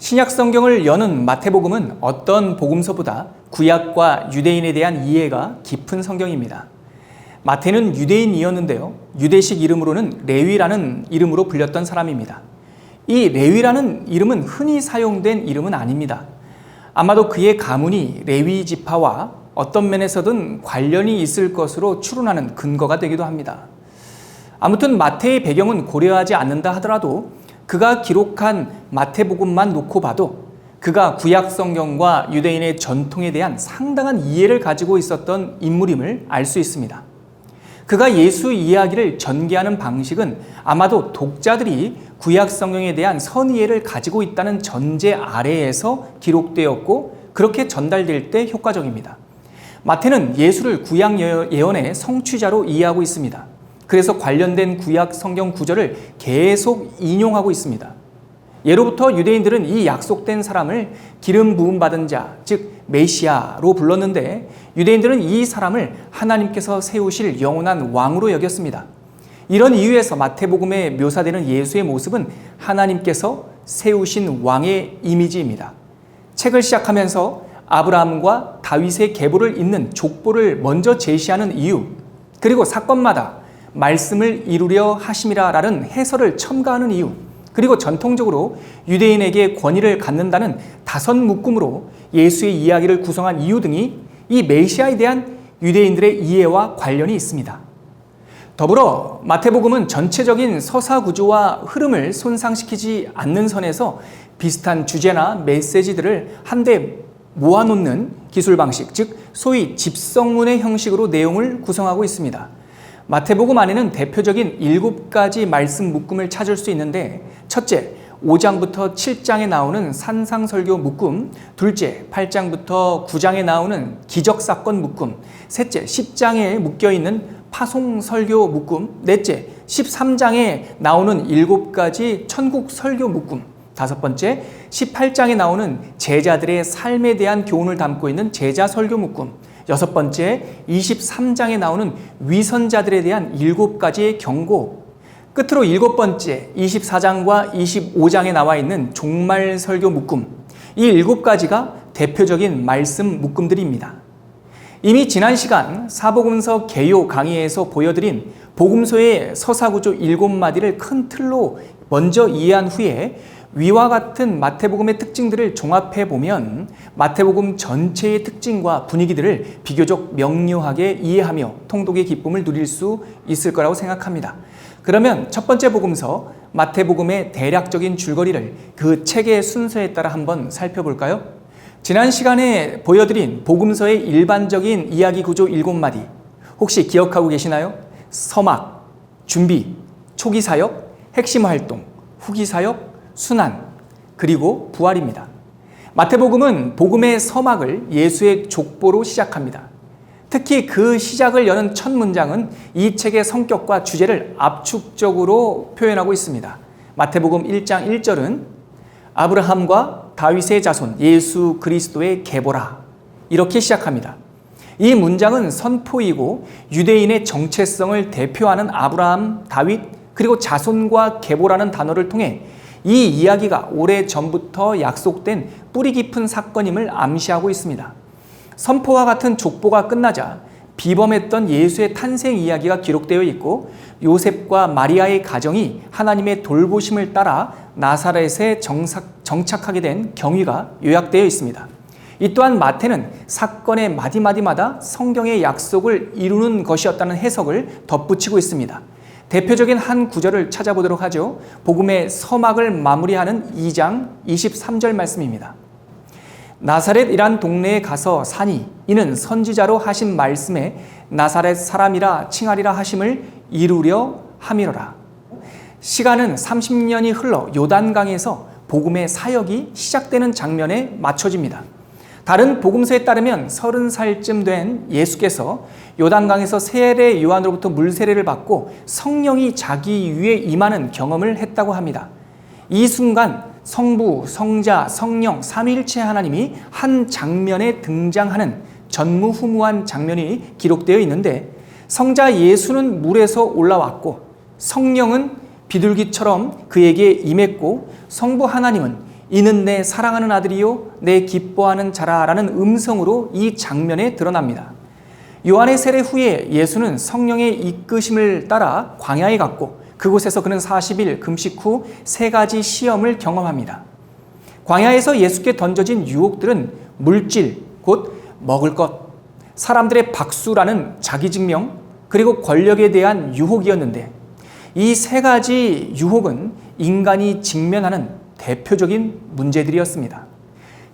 신약 성경을 여는 마태복음은 어떤 복음서보다 구약과 유대인에 대한 이해가 깊은 성경입니다. 마태는 유대인이었는데요. 유대식 이름으로는 레위라는 이름으로 불렸던 사람입니다. 이 레위라는 이름은 흔히 사용된 이름은 아닙니다. 아마도 그의 가문이 레위 지파와 어떤 면에서든 관련이 있을 것으로 추론하는 근거가 되기도 합니다. 아무튼 마태의 배경은 고려하지 않는다 하더라도 그가 기록한 마태복음만 놓고 봐도 그가 구약 성경과 유대인의 전통에 대한 상당한 이해를 가지고 있었던 인물임을 알 수 있습니다. 그가 예수 이야기를 전개하는 방식은 아마도 독자들이 구약 성경에 대한 선이해를 가지고 있다는 전제 아래에서 기록되었고 그렇게 전달될 때 효과적입니다. 마태는 예수를 구약 예언의 성취자로 이해하고 있습니다. 그래서 관련된 구약 성경 구절을 계속 인용하고 있습니다. 예로부터 유대인들은 이 약속된 사람을 기름 부음 받은 자, 즉 메시아로 불렀는데 유대인들은 이 사람을 하나님께서 세우실 영원한 왕으로 여겼습니다. 이런 이유에서 마태복음에 묘사되는 예수의 모습은 하나님께서 세우신 왕의 이미지입니다. 책을 시작하면서 아브라함과 다윗의 계보를 잇는 족보를 먼저 제시하는 이유, 그리고 사건마다 말씀을 이루려 하심이라라는 해설을 첨가하는 이유, 그리고 전통적으로 유대인에게 권위를 갖는다는 다섯 묶음으로 예수의 이야기를 구성한 이유 등이 이 메시아에 대한 유대인들의 이해와 관련이 있습니다. 더불어 마태복음은 전체적인 서사 구조와 흐름을 손상시키지 않는 선에서 비슷한 주제나 메시지들을 한데 모아놓는 기술 방식, 즉 소위 집성문의 형식으로 내용을 구성하고 있습니다. 마태복음 안에는 대표적인 7가지 말씀 묶음을 찾을 수 있는데, 첫째, 5장부터 7장에 나오는 산상설교 묶음, 둘째, 8장부터 9장에 나오는 기적사건 묶음, 셋째, 10장에 묶여있는 파송설교 묶음, 넷째, 13장에 나오는 7가지 천국설교 묶음, 다섯 번째, 18장에 나오는 제자들의 삶에 대한 교훈을 담고 있는 제자설교 묶음, 여섯 번째, 23장에 나오는 위선자들에 대한 7가지의 경고, 끝으로 7번째, 24장과 25장에 나와 있는 종말 설교 묶음, 이 7가지가 대표적인 말씀 묶음들입니다. 이미 지난 시간 사복음서 개요 강의에서 보여드린 복음서의 서사구조 7마디를 큰 틀로 먼저 이해한 후에 위와 같은 마태복음의 특징들을 종합해 보면 마태복음 전체의 특징과 분위기들을 비교적 명료하게 이해하며 통독의 기쁨을 누릴 수 있을 거라고 생각합니다. 그러면 첫 번째 복음서 마태복음의 대략적인 줄거리를 그 책의 순서에 따라 한번 살펴볼까요? 지난 시간에 보여드린 복음서의 일반적인 이야기 구조 7마디 혹시 기억하고 계시나요? 서막, 준비, 초기 사역, 핵심 활동, 후기 사역, 순환, 그리고 부활입니다. 마태복음은 복음의 서막을 예수의 족보로 시작합니다. 특히 그 시작을 여는 첫 문장은 이 책의 성격과 주제를 압축적으로 표현하고 있습니다. 마태복음 1장 1절은 아브라함과 다윗의 자손 예수 그리스도의 계보라, 이렇게 시작합니다. 이 문장은 선포이고 유대인의 정체성을 대표하는 아브라함, 다윗, 그리고 자손과 계보라는 단어를 통해 이 이야기가 오래전부터 약속된 뿌리 깊은 사건임을 암시하고 있습니다. 선포와 같은 족보가 끝나자 비범했던 예수의 탄생 이야기가 기록되어 있고 요셉과 마리아의 가정이 하나님의 돌보심을 따라 나사렛에 정착하게 된 경위가 요약되어 있습니다. 이 또한 마태는 사건의 마디마디마다 성경의 약속을 이루는 것이었다는 해석을 덧붙이고 있습니다. 대표적인 한 구절을 찾아보도록 하죠. 복음의 서막을 마무리하는 2장 23절 말씀입니다. 나사렛이란 동네에 가서 사니 이는 선지자로 하신 말씀에 나사렛 사람이라 칭하리라 하심을 이루려 함이로라. 시간은 30년이 흘러 요단강에서 복음의 사역이 시작되는 장면에 맞춰집니다. 다른 복음서에 따르면 30살쯤 된 예수께서 요단강에서 세례 요한으로부터 물세례를 받고 성령이 자기 위에 임하는 경험을 했다고 합니다. 이 순간 성부, 성자, 성령, 삼위일체 하나님이 한 장면에 등장하는 전무후무한 장면이 기록되어 있는데, 성자 예수는 물에서 올라왔고 성령은 비둘기처럼 그에게 임했고 성부 하나님은 이는 내 사랑하는 아들이요 내 기뻐하는 자라라는 음성으로 이 장면에 드러납니다. 요한의 세례 후에 예수는 성령의 이끄심을 따라 광야에 갔고 그곳에서 그는 40일 금식 후 3가지 시험을 경험합니다. 광야에서 예수께 던져진 유혹들은 물질, 곧 먹을 것, 사람들의 박수라는 자기증명, 그리고 권력에 대한 유혹이었는데 이 3가지 유혹은 인간이 직면하는 대표적인 문제들이었습니다.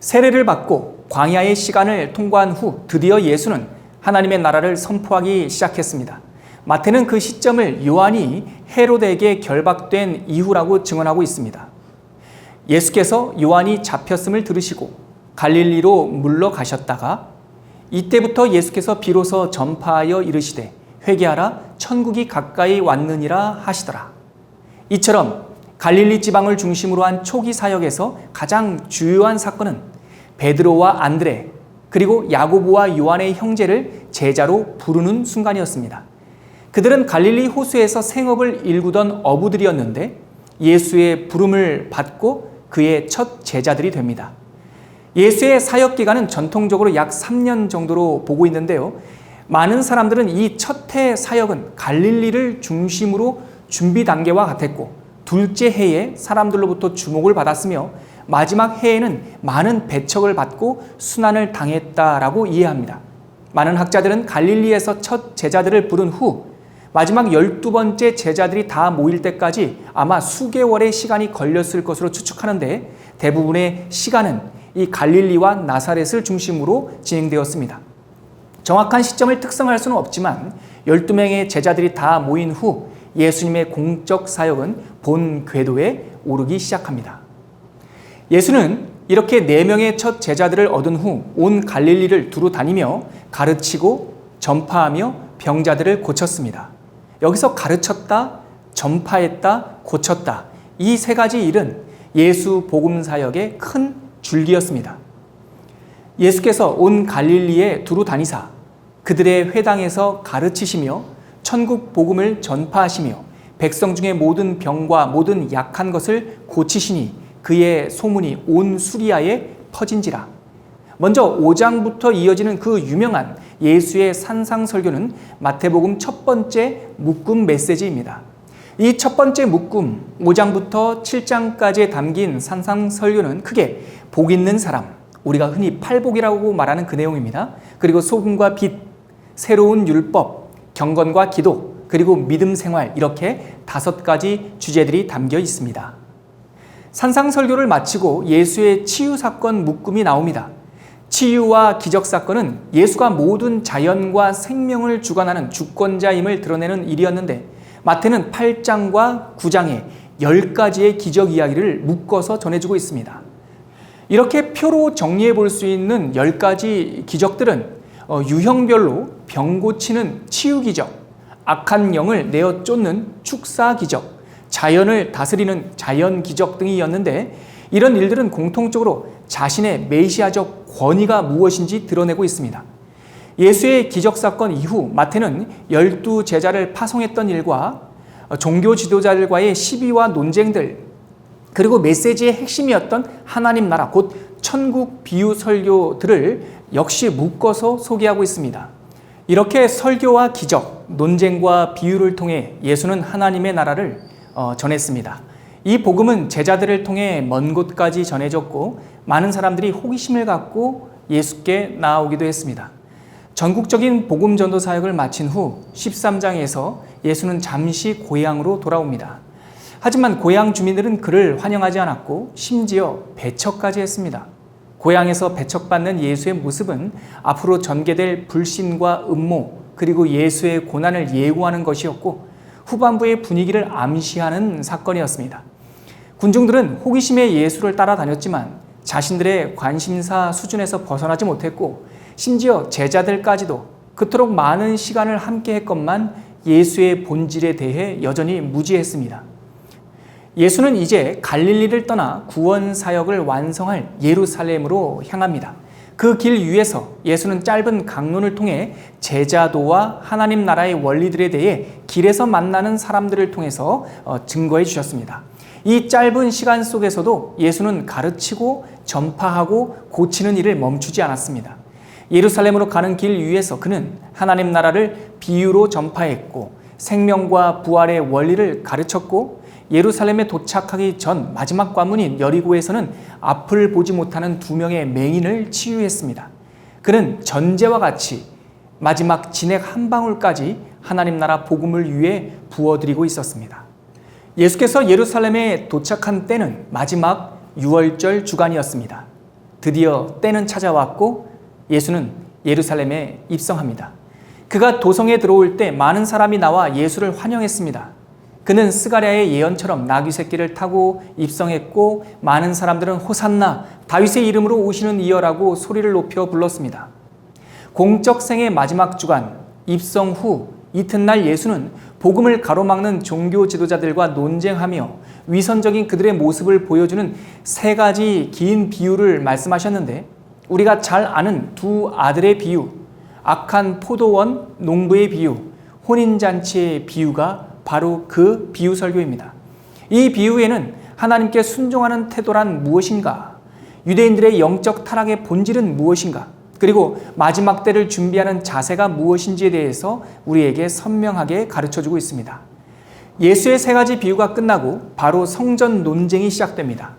세례를 받고 광야의 시간을 통과한 후 드디어 예수는 하나님의 나라를 선포하기 시작했습니다. 마태는 그 시점을 요한이 헤롯에게 결박된 이후라고 증언하고 있습니다. 예수께서 요한이 잡혔음을 들으시고 갈릴리로 물러가셨다가 이때부터 예수께서 비로소 전파하여 이르시되 회개하라 천국이 가까이 왔느니라 하시더라. 이처럼 갈릴리 지방을 중심으로 한 초기 사역에서 가장 주요한 사건은 베드로와 안드레 그리고 야고보와 요한의 형제를 제자로 부르는 순간이었습니다. 그들은 갈릴리 호수에서 생업을 일구던 어부들이었는데 예수의 부름을 받고 그의 첫 제자들이 됩니다. 예수의 사역 기간은 전통적으로 약 3년 정도로 보고 있는데요. 많은 사람들은 이 첫 해 사역은 갈릴리를 중심으로 준비 단계와 같았고 둘째 해에 사람들로부터 주목을 받았으며 마지막 해에는 많은 배척을 받고 순환을 당했다라고 이해합니다. 많은 학자들은 갈릴리에서 첫 제자들을 부른 후 마지막 12번째 제자들이 다 모일 때까지 아마 수개월의 시간이 걸렸을 것으로 추측하는데 대부분의 시간은 이 갈릴리와 나사렛을 중심으로 진행되었습니다. 정확한 시점을 특정할 수는 없지만 12명의 제자들이 다 모인 후 예수님의 공적 사역은 본 궤도에 오르기 시작합니다. 예수는 이렇게 4명의 첫 제자들을 얻은 후 온 갈릴리를 두루 다니며 가르치고 전파하며 병자들을 고쳤습니다. 여기서 가르쳤다, 전파했다, 고쳤다 이 3가지 일은 예수 복음 사역의 큰 줄기였습니다. 예수께서 온 갈릴리에 두루 다니사 그들의 회당에서 가르치시며 천국 복음을 전파하시며 백성 중에 모든 병과 모든 약한 것을 고치시니 그의 소문이 온 수리아에 퍼진지라. 먼저 5장부터 이어지는 그 유명한 예수의 산상설교는 마태복음 첫 번째 묶음 메시지입니다. 이 첫 번째 묶음 5장부터 7장까지에 담긴 산상설교는 크게 복 있는 사람, 우리가 흔히 팔복이라고 말하는 그 내용입니다. 그리고 소금과 빛, 새로운 율법, 경건과 기도, 그리고 믿음 생활 이렇게 5가지 주제들이 담겨 있습니다. 산상설교를 마치고 예수의 치유 사건 묶음이 나옵니다. 치유와 기적 사건은 예수가 모든 자연과 생명을 주관하는 주권자임을 드러내는 일이었는데 마태는 8장과 9장에 10가지의 기적 이야기를 묶어서 전해주고 있습니다. 이렇게 표로 정리해 볼 수 있는 10가지 기적들은 유형별로 병 고치는 치유 기적, 악한 영을 내어 쫓는 축사 기적, 자연을 다스리는 자연 기적 등이었는데 이런 일들은 공통적으로 자신의 메시아적 권위가 무엇인지 드러내고 있습니다. 예수의 기적 사건 이후 마태는 12제자를 파송했던 일과 종교 지도자들과의 시비와 논쟁들 그리고 메시지의 핵심이었던 하나님 나라 곧 천국 비유 설교들을 역시 묶어서 소개하고 있습니다. 이렇게 설교와 기적, 논쟁과 비유를 통해 예수는 하나님의 나라를 전했습니다. 이 복음은 제자들을 통해 먼 곳까지 전해졌고 많은 사람들이 호기심을 갖고 예수께 나아오기도 했습니다. 전국적인 복음 전도 사역을 마친 후 13장에서 예수는 잠시 고향으로 돌아옵니다. 하지만 고향 주민들은 그를 환영하지 않았고 심지어 배척까지 했습니다. 고향에서 배척받는 예수의 모습은 앞으로 전개될 불신과 음모 그리고 예수의 고난을 예고하는 것이었고 후반부의 분위기를 암시하는 사건이었습니다. 군중들은 호기심에 예수를 따라다녔지만 자신들의 관심사 수준에서 벗어나지 못했고 심지어 제자들까지도 그토록 많은 시간을 함께 했건만 예수의 본질에 대해 여전히 무지했습니다. 예수는 이제 갈릴리를 떠나 구원 사역을 완성할 예루살렘으로 향합니다. 그 길 위에서 예수는 짧은 강론을 통해 제자도와 하나님 나라의 원리들에 대해 길에서 만나는 사람들을 통해서 증거해 주셨습니다. 이 짧은 시간 속에서도 예수는 가르치고 전파하고 고치는 일을 멈추지 않았습니다. 예루살렘으로 가는 길 위에서 그는 하나님 나라를 비유로 전파했고 생명과 부활의 원리를 가르쳤고 예루살렘에 도착하기 전 마지막 관문인 여리고에서는 앞을 보지 못하는 2명의 맹인을 치유했습니다. 그는 전제와 같이 마지막 진액 한 방울까지 하나님 나라 복음을 위해 부어드리고 있었습니다. 예수께서 예루살렘에 도착한 때는 마지막 유월절 주간이었습니다. 드디어 때는 찾아왔고 예수는 예루살렘에 입성합니다. 그가 도성에 들어올 때 많은 사람이 나와 예수를 환영했습니다. 그는 스가랴의 예언처럼 나귀 새끼를 타고 입성했고 많은 사람들은 호산나 다윗의 이름으로 오시는 이여라고 소리를 높여 불렀습니다. 공적 생의 마지막 주간 입성 후 이튿날 예수는 복음을 가로막는 종교 지도자들과 논쟁하며 위선적인 그들의 모습을 보여주는 3가지 긴 비유를 말씀하셨는데 우리가 잘 아는 2 아들의 비유, 악한 포도원 농부의 비유, 혼인잔치의 비유가 바로 그 비유 설교입니다. 이 비유에는 하나님께 순종하는 태도란 무엇인가? 유대인들의 영적 타락의 본질은 무엇인가? 그리고 마지막 때를 준비하는 자세가 무엇인지에 대해서 우리에게 선명하게 가르쳐주고 있습니다. 예수의 3가지 비유가 끝나고 바로 성전 논쟁이 시작됩니다.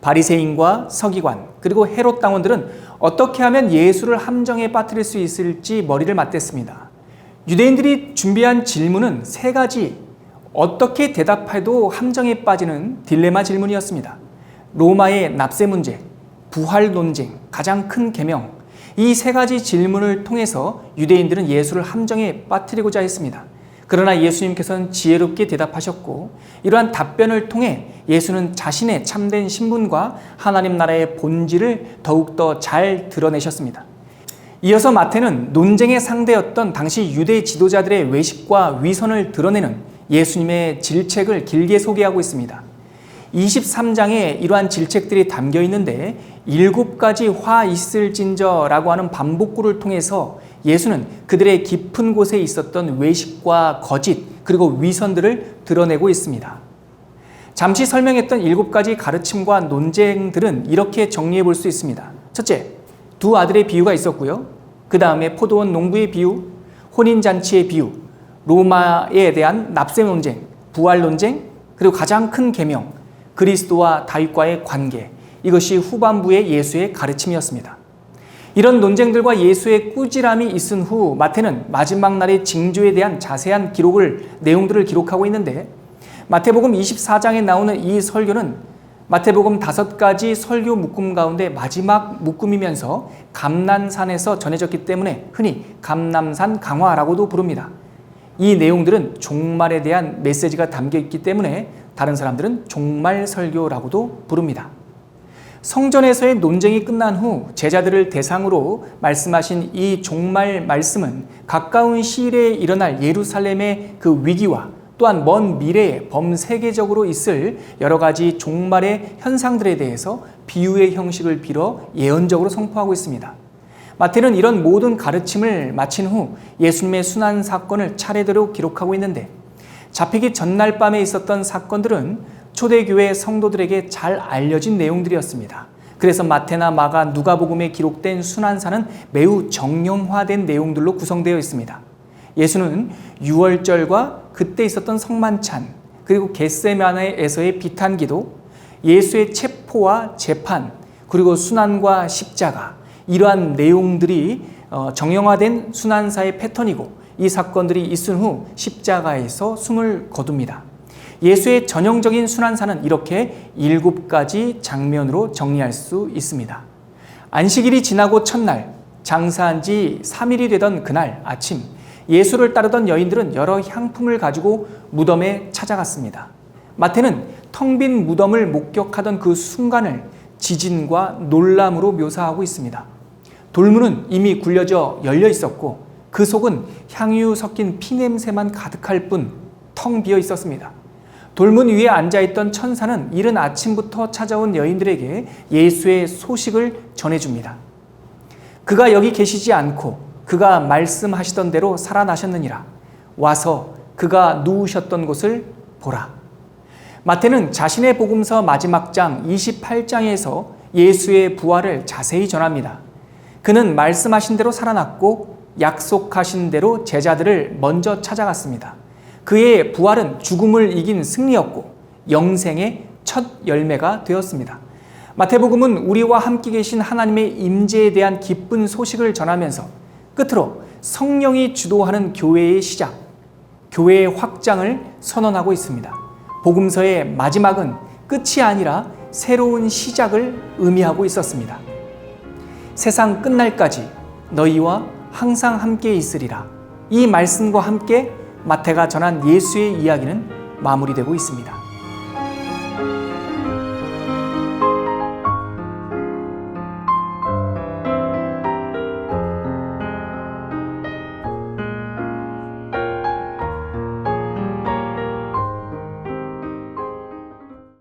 바리새인과 서기관 그리고 헤롯 당원들은 어떻게 하면 예수를 함정에 빠뜨릴 수 있을지 머리를 맞댔습니다. 유대인들이 준비한 질문은 3가지 어떻게 대답해도 함정에 빠지는 딜레마 질문이었습니다. 로마의 납세 문제, 부활 논쟁, 가장 큰 계명 이 3가지 질문을 통해서 유대인들은 예수를 함정에 빠뜨리고자 했습니다. 그러나 예수님께서는 지혜롭게 대답하셨고 이러한 답변을 통해 예수는 자신의 참된 신분과 하나님 나라의 본질을 더욱더 잘 드러내셨습니다. 이어서 마태는 논쟁의 상대였던 당시 유대 지도자들의 외식과 위선을 드러내는 예수님의 질책을 길게 소개하고 있습니다. 23장에 이러한 질책들이 담겨 있는데 7가지 화 있을진저라고 하는 반복구를 통해서 예수는 그들의 깊은 곳에 있었던 외식과 거짓 그리고 위선들을 드러내고 있습니다. 잠시 설명했던 7가지 가르침과 논쟁들은 이렇게 정리해 볼 수 있습니다. 첫째, 2 아들의 비유가 있었고요. 그 다음에 포도원 농부의 비유, 혼인잔치의 비유, 로마에 대한 납세 논쟁, 부활 논쟁, 그리고 가장 큰 계명, 그리스도와 다윗과의 관계, 이것이 후반부의 예수의 가르침이었습니다. 이런 논쟁들과 예수의 꾸지람이 있은 후 마태는 마지막 날의 징조에 대한 자세한 내용들을 기록하고 있는데 마태복음 24장에 나오는 이 설교는 마태복음 5가지 설교 묶음 가운데 마지막 묶음이면서 감난산에서 전해졌기 때문에 흔히 감남산 강화라고도 부릅니다. 이 내용들은 종말에 대한 메시지가 담겨 있기 때문에 다른 사람들은 종말 설교라고도 부릅니다. 성전에서의 논쟁이 끝난 후 제자들을 대상으로 말씀하신 이 종말 말씀은 가까운 시일에 일어날 예루살렘의 그 위기와 또한 먼 미래에 범세계적으로 있을 여러 가지 종말의 현상들에 대해서 비유의 형식을 빌어 예언적으로 선포하고 있습니다. 마태는 이런 모든 가르침을 마친 후 예수님의 순환 사건을 차례대로 기록하고 있는데 잡히기 전날 밤에 있었던 사건들은 초대교회 성도들에게 잘 알려진 내용들이었습니다. 그래서 마태나 마가, 누가복음에 기록된 순환사는 매우 정형화된 내용들로 구성되어 있습니다. 예수는 유월절과 그때 있었던 성만찬, 그리고 겟세마네에서의 비탄기도, 예수의 체포와 재판, 그리고 순환과 십자가, 이러한 내용들이 정형화된 순환사의 패턴이고 이 사건들이 있은 후 십자가에서 숨을 거둡니다. 예수의 전형적인 순환사는 이렇게 7가지 장면으로 정리할 수 있습니다. 안식일이 지나고 첫날, 장사한 지 3일이 되던 그날 아침, 예수를 따르던 여인들은 여러 향품을 가지고 무덤에 찾아갔습니다. 마태는 텅 빈 무덤을 목격하던 그 순간을 지진과 놀람으로 묘사하고 있습니다. 돌문은 이미 굴려져 열려 있었고 그 속은 향유 섞인 피냄새만 가득할 뿐 텅 비어 있었습니다. 돌문 위에 앉아있던 천사는 이른 아침부터 찾아온 여인들에게 예수의 소식을 전해줍니다. 그가 여기 계시지 않고 그가 말씀하시던 대로 살아나셨느니라. 와서 그가 누우셨던 곳을 보라. 마태는 자신의 복음서 마지막 장 28장에서 예수의 부활을 자세히 전합니다. 그는 말씀하신 대로 살아났고 약속하신 대로 제자들을 먼저 찾아갔습니다. 그의 부활은 죽음을 이긴 승리였고 영생의 첫 열매가 되었습니다. 마태복음은 우리와 함께 계신 하나님의 임재에 대한 기쁜 소식을 전하면서 끝으로 성령이 주도하는 교회의 시작, 교회의 확장을 선언하고 있습니다. 복음서의 마지막은 끝이 아니라 새로운 시작을 의미하고 있었습니다. 세상 끝날까지 너희와 항상 함께 있으리라. 이 말씀과 함께 마태가 전한 예수의 이야기는 마무리되고 있습니다.